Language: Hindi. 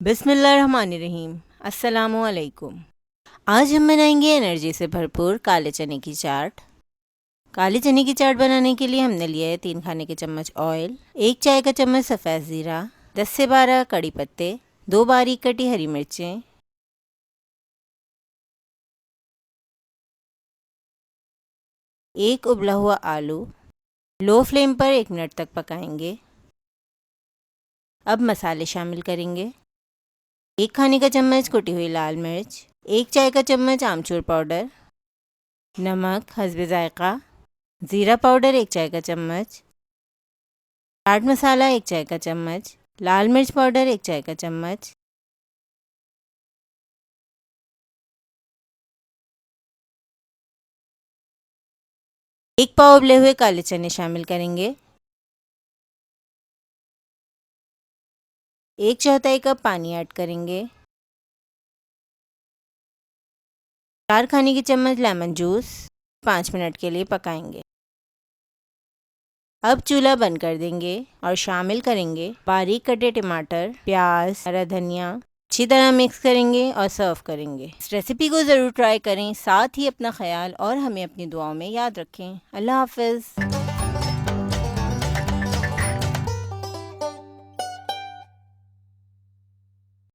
बिस्मिल्लाहिर्रहमानिर्रहीम। अस्सलामुअलैकुम। आज हम बनाएंगे एनर्जी से भरपूर काले चने की चाट। काले चने की चाट बनाने के लिए हमने लिया है 3 खाने के चम्मच ऑयल, 1 चाय का चम्मच सफ़ेद ज़ीरा, 10 से 12 कड़ी पत्ते, 2 बारीक कटी हरी मिर्चें, एक उबला हुआ आलू। लो फ्लेम पर 1 मिनट तक पकाएंगे। अब मसाले शामिल करेंगे। 1 खाने का चम्मच कुटी हुई लाल मिर्च, 1 चाय का चम्मच आमचूर पाउडर, नमक हस्बे ज़ायक़ा, ज़ीरा पाउडर 1 चाय का चम्मच, चाट मसाला 1 चाय का चम्मच, लाल मिर्च पाउडर 1 चाय का चम्मच, एक पाव उबले हुए काले चने शामिल करेंगे। 1/4 कप पानी ऐड करेंगे। 4 खाने के चम्मच लेमन जूस। 5 मिनट के लिए पकाएंगे। अब चूल्हा बंद कर देंगे और शामिल करेंगे बारीक कटे टमाटर, प्याज, हरा धनिया। अच्छी तरह मिक्स करेंगे और सर्व करेंगे। इस रेसिपी को ज़रूर ट्राई करें। साथ ही अपना ख्याल और हमें अपनी दुआओं में याद रखें। अल्लाह हाफ़िज़।